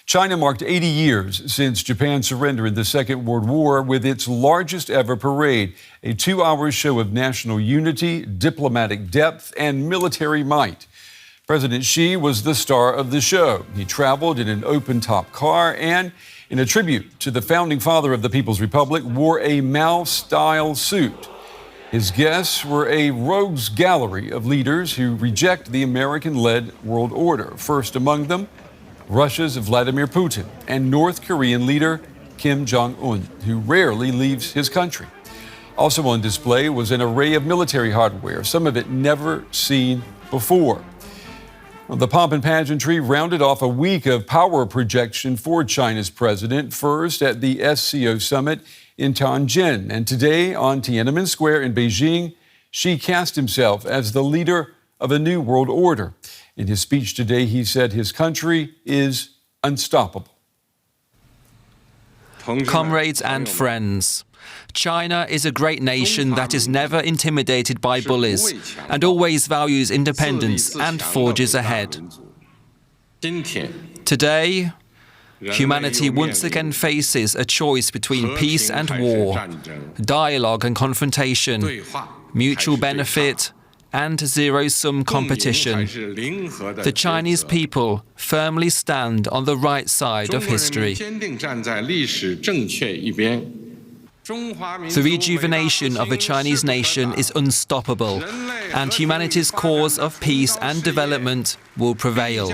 China marked 80 years since Japan's surrender in the Second World War with its largest ever parade, a 2-hour show of national unity, diplomatic depth, and military might. President Xi was the star of the show. He traveled in an open-top car and, in a tribute to the founding father of the People's Republic, wore a Mao-style suit. His guests were a rogues gallery of leaders who reject the American-led world order. First among them, Russia's Vladimir Putin and North Korean leader Kim Jong Un, who rarely leaves his country. Also on display was an array of military hardware, some of it never seen before. The pomp and pageantry rounded off a week of power projection for China's president, first at the SCO summit in Tianjin, and today on Tiananmen Square in Beijing, Xi cast himself as the leader of a new world order. In his speech today, he said his country is unstoppable. Comrades and friends, China is a great nation that is never intimidated by bullies and always values independence and forges ahead. Today, humanity once again faces a choice between peace and war, dialogue and confrontation, mutual benefit and zero-sum competition. The Chinese people firmly stand on the right side of history. The rejuvenation of the Chinese nation is unstoppable, and humanity's cause of peace and development will prevail.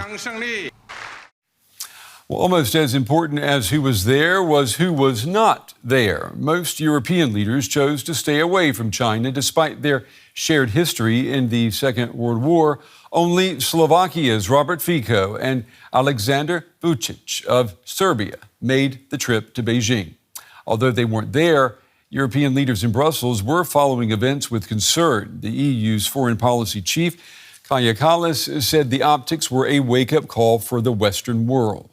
Well, almost as important as who was there was who was not there. Most European leaders chose to stay away from China despite their shared history in the Second World War. Only Slovakia's Robert Fico and Alexander Vučić of Serbia made the trip to Beijing. Although they weren't there, European leaders in Brussels were following events with concern. The EU's foreign policy chief, Kaja Kallas, said the optics were a wake-up call for the Western world.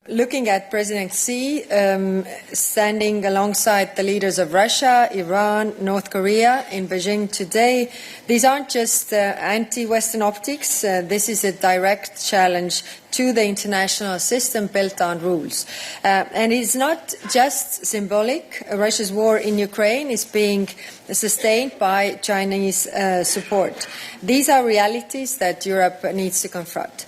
Looking at President Xi standing alongside the leaders of Russia, Iran, North Korea in Beijing today, these aren't just anti-Western optics. This is a direct challenge to the international system built on rules. And it's not just symbolic. Russia's war in Ukraine is being sustained by Chinese support. These are realities that Europe needs to confront.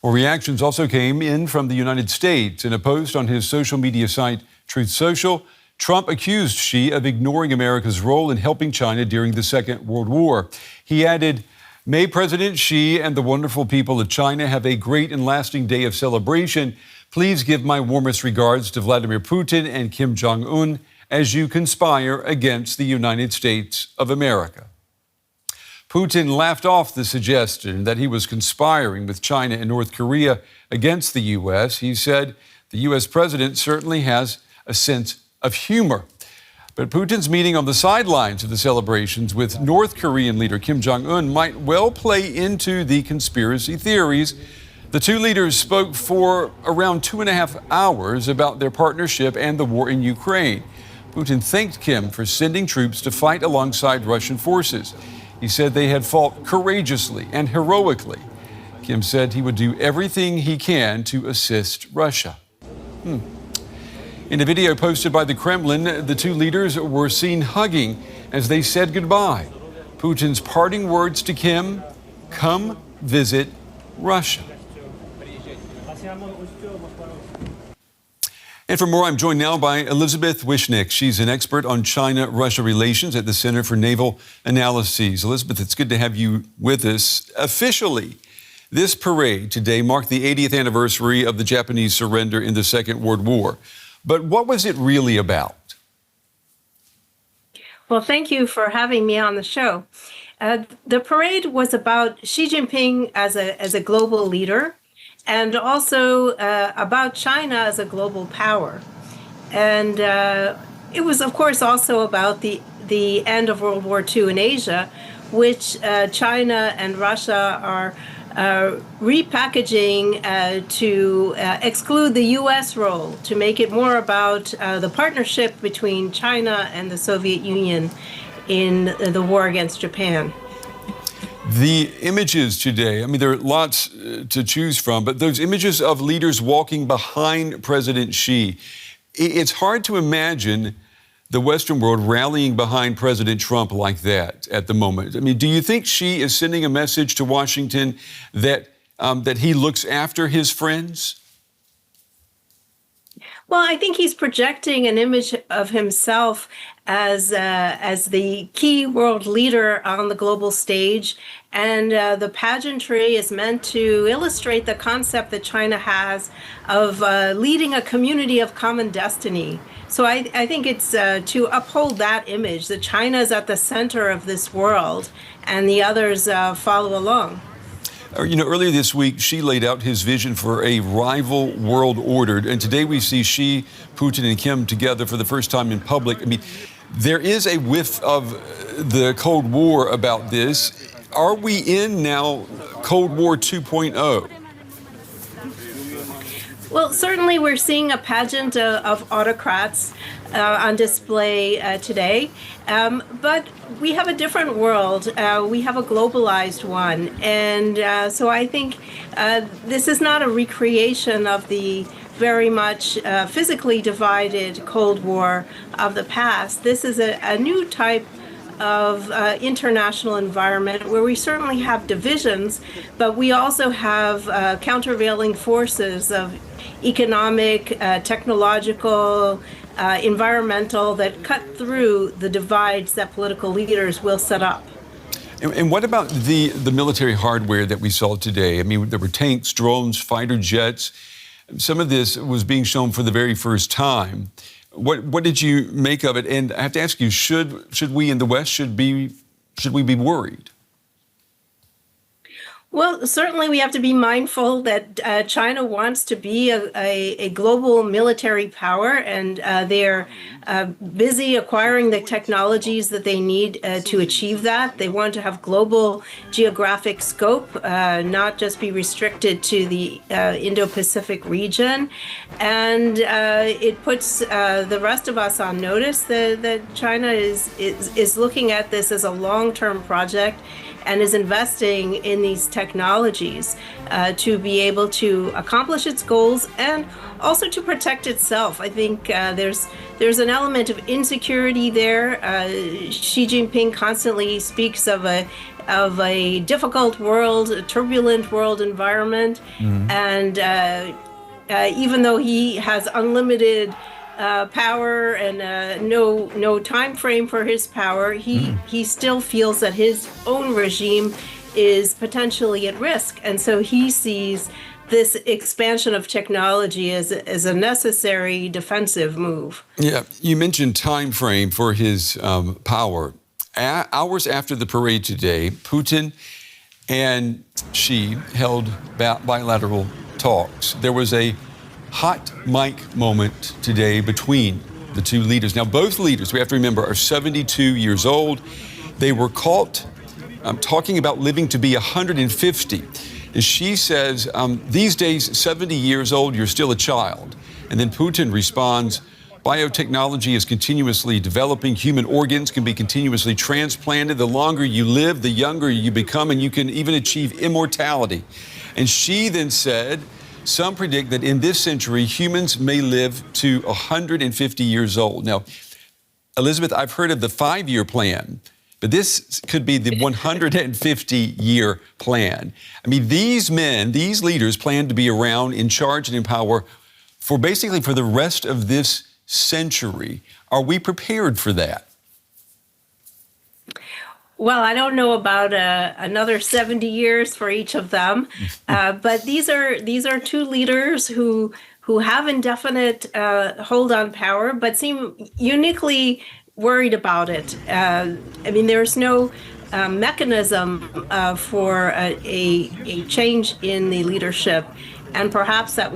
Well, reactions also came in from the United States. In a post on his social media site, Truth Social, Trump accused Xi of ignoring America's role in helping China during the Second World War. He added, "May President Xi and the wonderful people of China have a great and lasting day of celebration. Please give my warmest regards to Vladimir Putin and Kim Jong Un as you conspire against the United States of America." Putin laughed off the suggestion that he was conspiring with China and North Korea against the U.S. He said the U.S. president certainly has a sense of humor. But Putin's meeting on the sidelines of the celebrations with North Korean leader Kim Jong Un might well play into the conspiracy theories. The two leaders spoke for around 2.5 hours about their partnership and the war in Ukraine. Putin thanked Kim for sending troops to fight alongside Russian forces. He said they had fought courageously and heroically. Kim said he would do everything he can to assist Russia. In a video posted by the Kremlin, the two leaders were seen hugging as they said goodbye. Putin's parting words to Kim, "Come visit Russia." And for more, I'm joined now by Elizabeth Wishnick. She's an expert on China-Russia relations at the Center for Naval Analyses. Elizabeth, it's good to have you with us. Officially, this parade today marked the 80th anniversary of the Japanese surrender in the Second World War. But what was it really about? Well, thank you for having me on the show. The parade was about Xi Jinping as a global leader, and also about China as a global power. And it was, of course, also about the end of World War II in Asia, which China and Russia are repackaging to exclude the U.S. role, to make it more about the partnership between China and the Soviet Union in the war against Japan. The images today, I mean, there are lots to choose from, but those images of leaders walking behind President Xi, it's hard to imagine the Western world rallying behind President Trump like that at the moment. I mean, do you think Xi is sending a message to Washington that that he looks after his friends? Well, I think he's projecting an image of himself as the key world leader on the global stage, and the pageantry is meant to illustrate the concept that China has of leading a community of common destiny. So I think it's to uphold that image that China is at the center of this world, and the others follow along. You know, earlier this week, Xi laid out his vision for a rival world order. And today we see Xi, Putin, and Kim together for the first time in public. I mean, there is a whiff of the Cold War about this. Are we in now Cold War 2.0? Well, certainly we're seeing a pageant of autocrats on display today. But we have a different world. We have a globalized one. And so I think this is not a recreation of the very much physically divided Cold War of the past. This is a new type of international environment where we certainly have divisions, but we also have countervailing forces of economic, technological, environmental that cut through the divides that political leaders will set up. And what about the military hardware that we saw today? I mean, there were tanks, drones, fighter jets. Some of this was being shown for the very first time. What did you make of it? And I have to ask you, should we in the West should we be worried? Well, certainly we have to be mindful that China wants to be a global military power, and they're busy acquiring the technologies that they need to achieve that. They want to have global geographic scope, not just be restricted to the Indo-Pacific region. And it puts the rest of us on notice that China is looking at this as a long-term project and is investing in these technologies to be able to accomplish its goals and also to protect itself. I think there's an element of insecurity there. Xi Jinping constantly speaks of a difficult world, a turbulent world environment, and even though he has unlimited power and no time frame for his power, he still feels that his own regime is potentially at risk, and so he sees this expansion of technology as a necessary defensive move. Yeah, you mentioned time frame for his power. Hours after the parade today, Putin and Xi held bilateral talks. There was a hot mic moment today between the two leaders. Now, both leaders, we have to remember, are 72 years old. They were caught talking about living to be 150. And Xi says, these days, 70 years old, you're still a child. And then Putin responds, biotechnology is continuously developing. Human organs can be continuously transplanted. The longer you live, the younger you become, and you can even achieve immortality. And Xi then said, some predict that in this century, humans may live to 150 years old. Now, Elizabeth, I've heard of the 5-year plan, but this could be the 150-year plan. I mean, these men, these leaders plan to be around in charge and in power for basically for the rest of this century. Are we prepared for that? Well, I don't know about another 70 years for each of them, but these are two leaders who have indefinite hold on power, but seem uniquely worried about it. I mean, there's no mechanism for a change in the leadership, and perhaps that's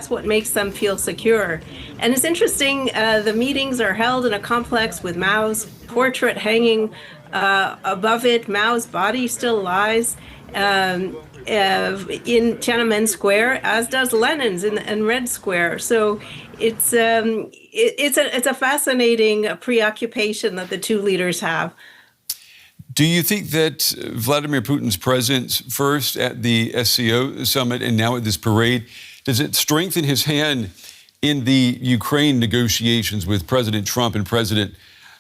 what makes them feel secure. And it's interesting, the meetings are held in a complex with Mao's portrait hanging above it. Mao's body still lies in Tiananmen Square, as does Lenin's in Red Square. So it's a fascinating preoccupation that the two leaders have. Do you think that Vladimir Putin's presence first at the SCO summit and now at this parade, does it strengthen his hand in the Ukraine negotiations with President Trump and President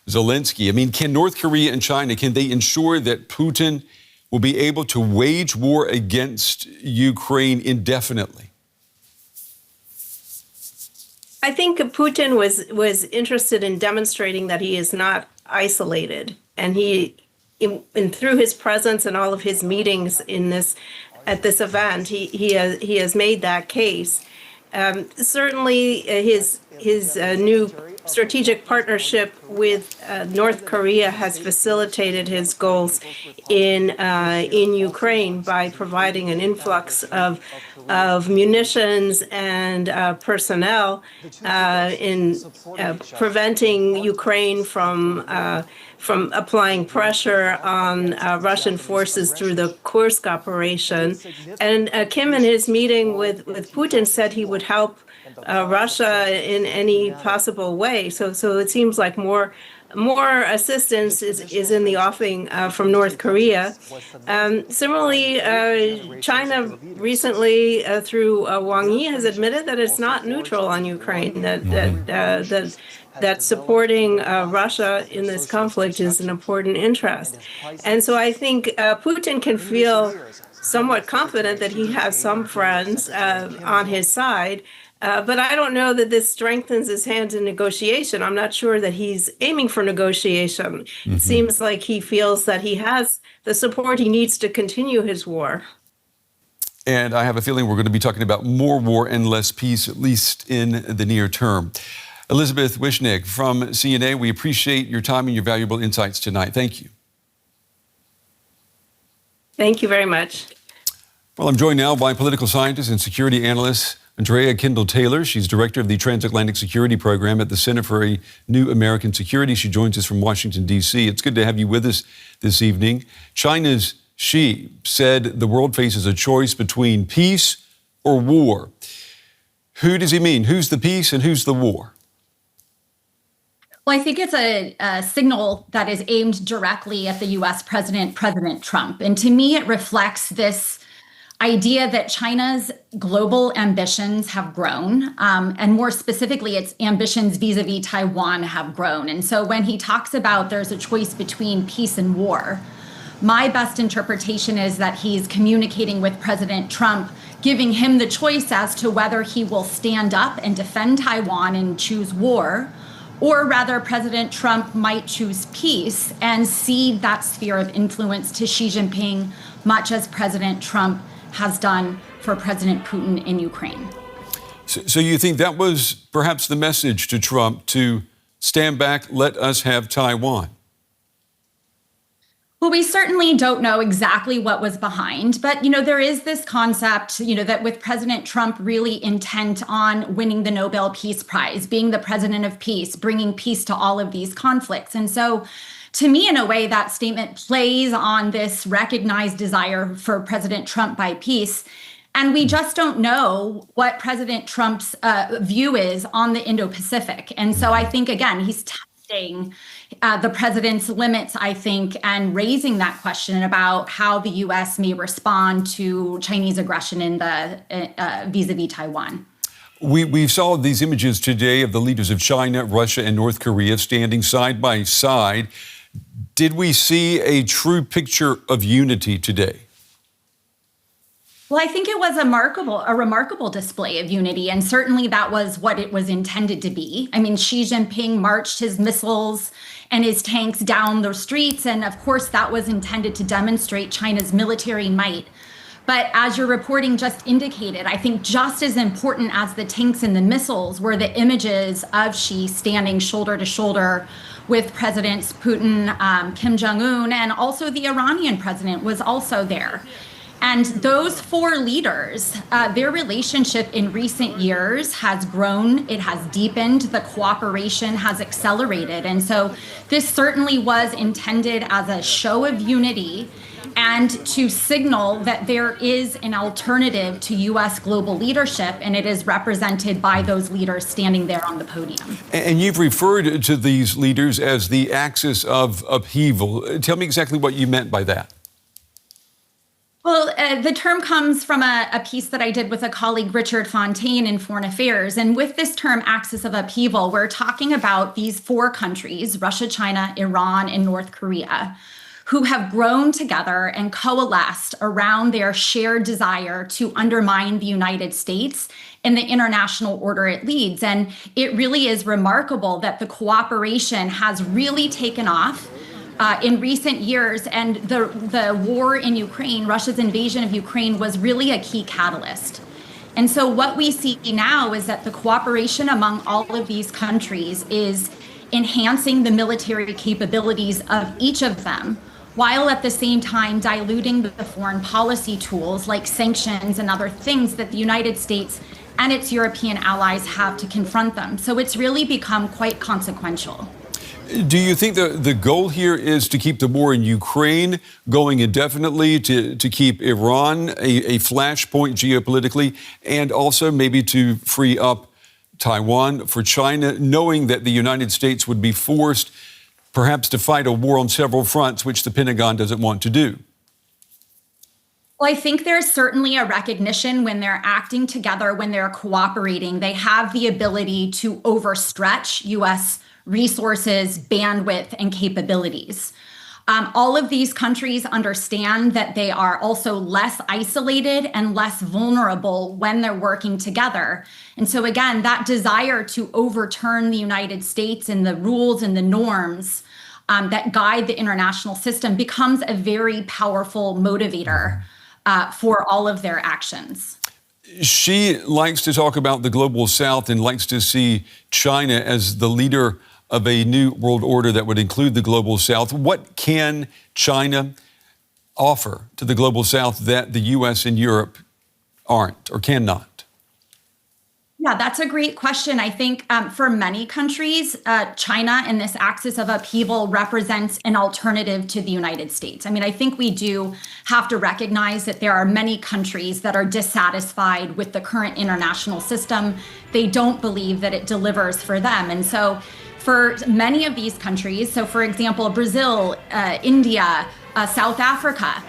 Zelensky? I mean, can North Korea and China, can they ensure that Putin will be able to wage war against Ukraine indefinitely? I think Putin was interested in demonstrating that he is not isolated, and through his presence and all of his meetings at this event, he has made that case. Certainly, his new strategic partnership with North Korea has facilitated his goals in Ukraine by providing an influx of munitions and personnel in preventing Ukraine from applying pressure on Russian forces through the Kursk operation. And Kim, in his meeting with Putin, said he would help Russia in any possible way. So it seems like more assistance is in the offing from North Korea. Similarly, China recently, through Wang Yi, has admitted that it's not neutral on Ukraine, that supporting Russia in this conflict is an important interest. And so I think Putin can feel somewhat confident that he has some friends on his side. But I don't know that this strengthens his hand in negotiation. I'm not sure that he's aiming for negotiation. Mm-hmm. It seems like he feels that he has the support he needs to continue his war. And I have a feeling we're going to be talking about more war and less peace, at least in the near term. Elizabeth Wishnick from CNA, we appreciate your time and your valuable insights tonight. Thank you. Thank you very much. Well, I'm joined now by political scientist and security analyst Andrea Kendall-Taylor. She's director of the Transatlantic Security Program at the Center for a New American Security. She joins us from Washington, D.C. It's good to have you with us this evening. China's Xi said the world faces a choice between peace or war. Who does he mean? Who's the peace and who's the war? Well, I think it's a signal that is aimed directly at the U.S. President Trump. And to me, it reflects this idea that China's global ambitions have grown, and more specifically, its ambitions vis-a-vis Taiwan have grown. And so when he talks about there's a choice between peace and war, my best interpretation is that he's communicating with President Trump, giving him the choice as to whether he will stand up and defend Taiwan and choose war, or rather President Trump might choose peace and cede that sphere of influence to Xi Jinping, much as President Trump has done for President Putin in Ukraine. So you think that was perhaps the message to Trump, to stand back, let us have Taiwan? Well, we certainly don't know exactly what was behind, but, there is this concept, that with President Trump really intent on winning the Nobel Peace Prize, being the president of peace, bringing peace to all of these conflicts. And so to me, in a way, that statement plays on this recognized desire for President Trump by peace. And we just don't know what President Trump's view is on the Indo-Pacific. And so I think, again, he's testing the president's limits, I think, and raising that question about how the U.S. may respond to Chinese aggression in the vis-a-vis Taiwan. We saw these images today of the leaders of China, Russia, and North Korea standing side by side. Did we see a true picture of unity today? Well, I think it was a remarkable display of unity, and certainly that was what it was intended to be. I mean, Xi Jinping marched his missiles and his tanks down the streets, and of course that was intended to demonstrate China's military might. But as your reporting just indicated, I think just as important as the tanks and the missiles were the images of Xi standing shoulder to shoulder with Presidents Putin, Kim Jong Un, and also the Iranian president was also there. And those four leaders, their relationship in recent years has grown, it has deepened, the cooperation has accelerated. And so this certainly was intended as a show of unity and to signal that there is an alternative to U.S. global leadership, and it is represented by those leaders standing there on the podium. And you've referred to these leaders as the axis of upheaval. Tell me exactly what you meant by that. Well, the term comes from a piece that I did with a colleague, Richard Fontaine, in Foreign Affairs. And with this term, axis of upheaval, we're talking about these four countries, Russia, China, Iran, and North Korea, who have grown together and coalesced around their shared desire to undermine the United States and the international order it leads. And it really is remarkable that the cooperation has really taken off in recent years, and the war in Ukraine, Russia's invasion of Ukraine, was really a key catalyst. And so what we see now is that the cooperation among all of these countries is enhancing the military capabilities of each of them, while at the same time diluting the foreign policy tools like sanctions and other things that the United States and its European allies have to confront them. So it's really become quite consequential. Do you think the goal here is to keep the war in Ukraine going indefinitely, to keep Iran a flashpoint geopolitically, and also maybe to free up Taiwan for China, knowing that the United States would be forced perhaps to fight a war on several fronts, which the Pentagon doesn't want to do? Well, I think there's certainly a recognition when they're acting together, when they're cooperating, they have the ability to overstretch U.S. resources, bandwidth, and capabilities. All of these countries understand that they are also less isolated and less vulnerable when they're working together. And so again, that desire to overturn the United States and the rules and the norms that guide the international system becomes a very powerful motivator for all of their actions. She likes to talk about the global South and likes to see China as the leader of a new world order that would include the global South. What can China offer to the global South that the U.S. and Europe aren't or cannot? Yeah, that's a great question. I think for many countries, China and this axis of upheaval represents an alternative to the United States. I mean, I think we do have to recognize that there are many countries that are dissatisfied with the current international system. They don't believe that it delivers for them. And so for many of these countries, so for example, Brazil, India, South Africa,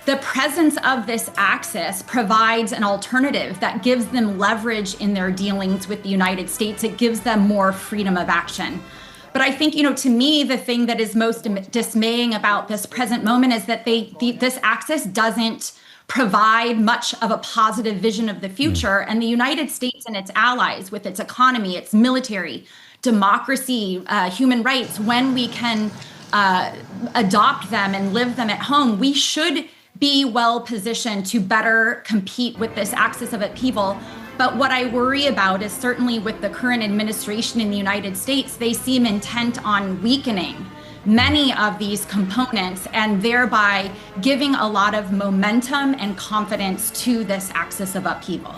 the presence of this axis provides an alternative that gives them leverage in their dealings with the United States. It gives them more freedom of action. But I think, to me, the thing that is most dismaying about this present moment is that this axis doesn't provide much of a positive vision of the future. And the United States and its allies, with its economy, its military, democracy, human rights, when we can adopt them and live them at home, we should be well positioned to better compete with this axis of upheaval. But what I worry about is certainly with the current administration in the United States, they seem intent on weakening many of these components and thereby giving a lot of momentum and confidence to this axis of upheaval.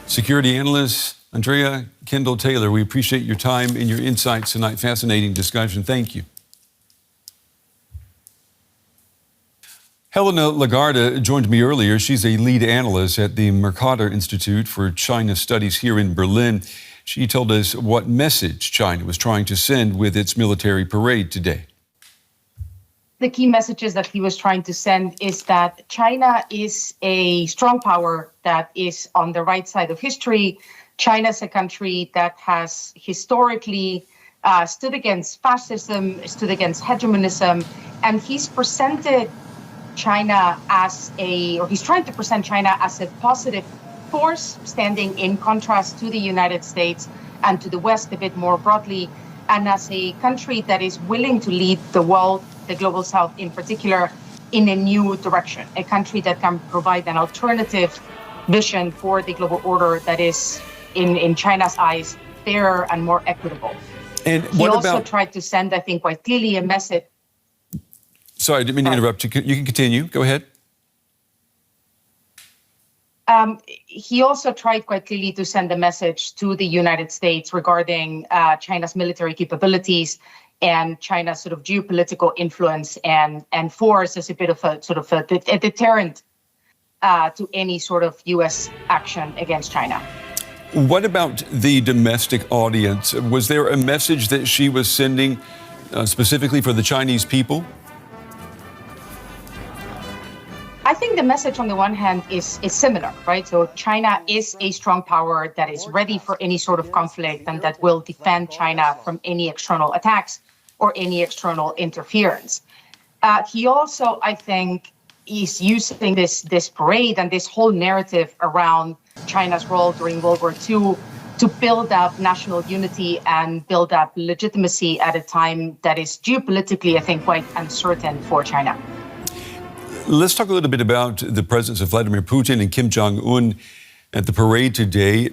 Security analyst Andrea Kendall-Taylor, we appreciate your time and your insights tonight. Fascinating discussion. Thank you. Helena Legarda joined me earlier. She's a lead analyst at the Mercator Institute for China Studies here in Berlin. She told us what message China was trying to send with its military parade today. The key messages that he was trying to send is that China is a strong power that is on the right side of history. China is a country that has historically stood against fascism, stood against hegemonism, and he's presented China he's trying to present China as a positive force, standing in contrast to the United States and to the West a bit more broadly, and as a country that is willing to lead the world, the global South in particular, in a new direction, a country that can provide an alternative vision for the global order that is, in China's eyes, fairer and more equitable. And he also tried to send, I think, quite clearly a message. Sorry, I didn't mean to interrupt you. You can continue. Go ahead. He also tried quite clearly to send a message to the United States regarding China's military capabilities and China's sort of geopolitical influence and force as a bit of a deterrent to any sort of U.S. action against China. What about the domestic audience? Was there a message that she was sending specifically for the Chinese people? I think the message on the one hand is similar, right? So China is a strong power that is ready for any sort of conflict and that will defend China from any external attacks or any external interference. He also, I think, is using this parade and this whole narrative around China's role during World War II to build up national unity and build up legitimacy at a time that is geopolitically, I think, quite uncertain for China. Let's talk a little bit about the presence of Vladimir Putin and Kim Jong Un at the parade today.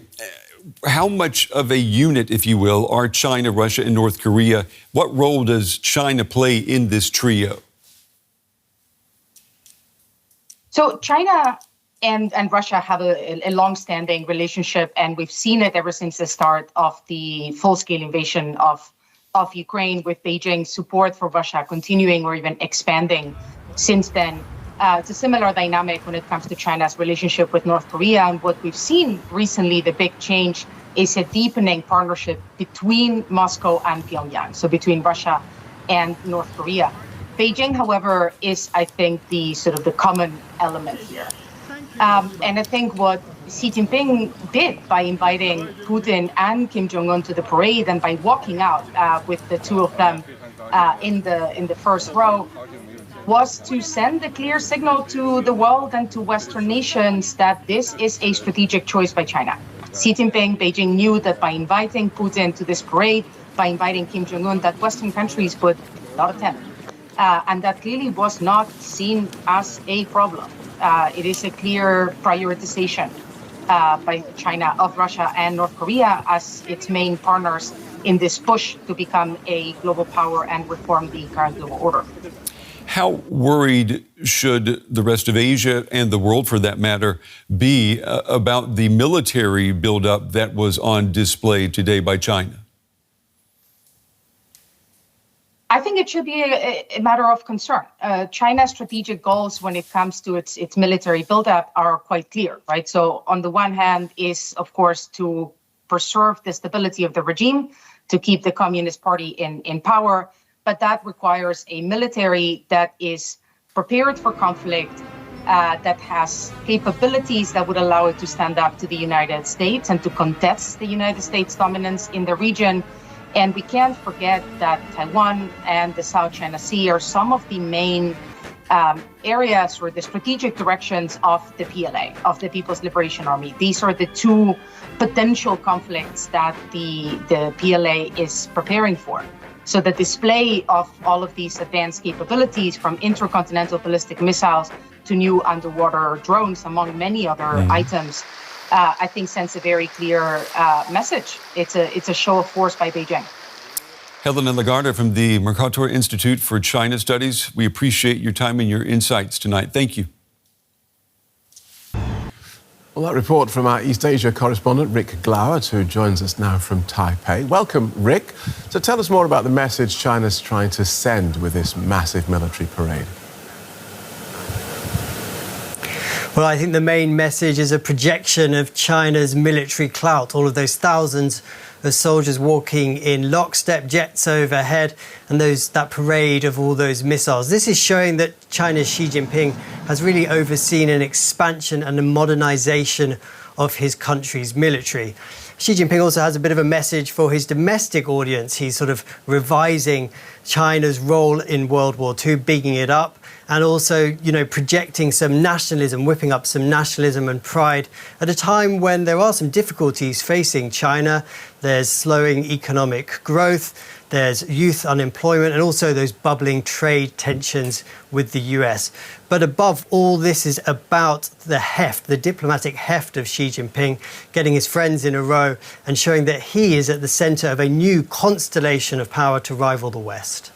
How much of a unit, if you will, are China, Russia, and North Korea? What role does China play in this trio? So China and Russia have a long-standing relationship, and we've seen it ever since the start of the full-scale invasion of Ukraine, with Beijing's support for Russia continuing or even expanding since then. It's a similar dynamic when it comes to China's relationship with North Korea. And what we've seen recently, the big change, is a deepening partnership between Moscow and Pyongyang, so between Russia and North Korea. Beijing, however, is, I think, the common element here. And I think what Xi Jinping did by inviting Putin and Kim Jong Un to the parade and by walking out with the two of them in the first row was to send a clear signal to the world and to Western nations that this is a strategic choice by China. Xi Jinping, Beijing knew that by inviting Putin to this parade, by inviting Kim Jong Un, that Western countries would not attend. And that clearly was not seen as a problem. It is a clear prioritization by China of Russia and North Korea as its main partners in this push to become a global power and reform the current global order. How worried should the rest of Asia and the world, for that matter, be about the military buildup that was on display today by China? I think it should be a matter of concern. China's strategic goals when it comes to its military buildup are quite clear, right? So on the one hand is, of course, to preserve the stability of the regime, to keep the Communist Party in power. But that requires a military that is prepared for conflict, that has capabilities that would allow it to stand up to the United States and to contest the United States dominance in the region. And we can't forget that Taiwan and the South China Sea are some of the main areas or the strategic directions of the PLA, of the People's Liberation Army. These are the two potential conflicts that the PLA is preparing for. So the display of all of these advanced capabilities, from intercontinental ballistic missiles to new underwater drones, among many other items, I think sends a very clear message. It's a show of force by Beijing. Helena Legarda from the Mercator Institute for China Studies. We appreciate your time and your insights tonight. Thank you. Well, that report from our East Asia correspondent, Rik Glauert, who joins us now from Taipei. Welcome, Rik. So tell us more about the message China's trying to send with this massive military parade. Well, I think the main message is a projection of China's military clout, all of those thousands of soldiers walking in lockstep, jets overhead, and that parade of all those missiles. This is showing that China's Xi Jinping has really overseen an expansion and a modernization of his country's military. Xi Jinping also has a bit of a message for his domestic audience. He's sort of revising China's role in World War II, bigging it up, and also, projecting some nationalism, whipping up some nationalism and pride at a time when there are some difficulties facing China. There's slowing economic growth, there's youth unemployment, and also those bubbling trade tensions with the US. But above all, this is about the heft, the diplomatic heft of Xi Jinping, getting his friends in a row and showing that he is at the center of a new constellation of power to rival the West.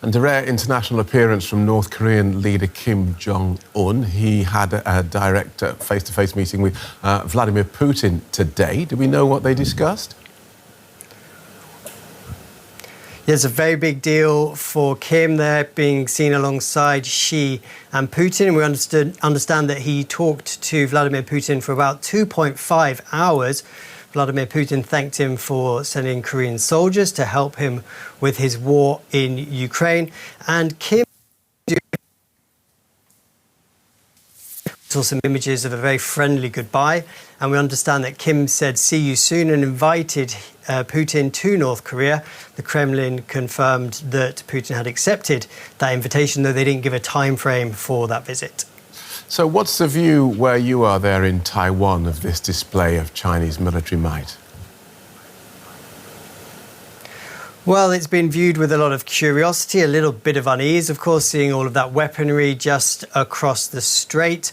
And a rare international appearance from North Korean leader Kim Jong Un. He had a direct face-to-face meeting with Vladimir Putin today. Do we know what they discussed? It's a very big deal for Kim there, being seen alongside Xi and Putin. We understand that he talked to Vladimir Putin for about 2.5 hours. Vladimir Putin thanked him for sending Korean soldiers to help him with his war in Ukraine. And Kim saw some images of a very friendly goodbye, and we understand that Kim said "see you soon" and invited Putin to North Korea. The Kremlin confirmed that Putin had accepted that invitation, though they didn't give a time frame for that visit. So what's the view where you are there in Taiwan of this display of Chinese military might? Well, it's been viewed with a lot of curiosity, a little bit of unease, of course, seeing all of that weaponry just across the strait.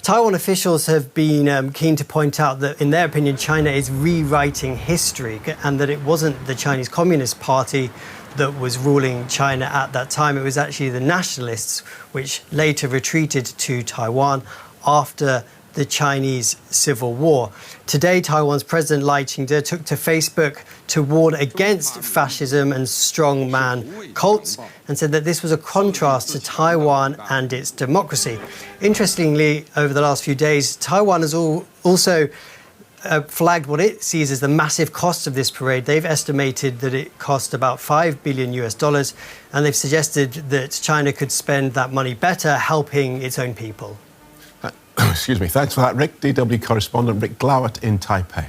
Taiwan officials have been keen to point out that, in their opinion, China is rewriting history and that it wasn't the Chinese Communist Party that was ruling China at that time. It was actually the nationalists, which later retreated to Taiwan after the Chinese Civil War. Today, Taiwan's President Lai Ching-te took to Facebook to warn against fascism and strongman cults and said that this was a contrast to Taiwan and its democracy. Interestingly, over the last few days, Taiwan has also flagged what it sees as the massive cost of this parade. They've estimated that it cost about $5 billion, and they've suggested that China could spend that money better helping its own people. Excuse me. Thanks for that, Rik. DW correspondent Rik Glauert in Taipei.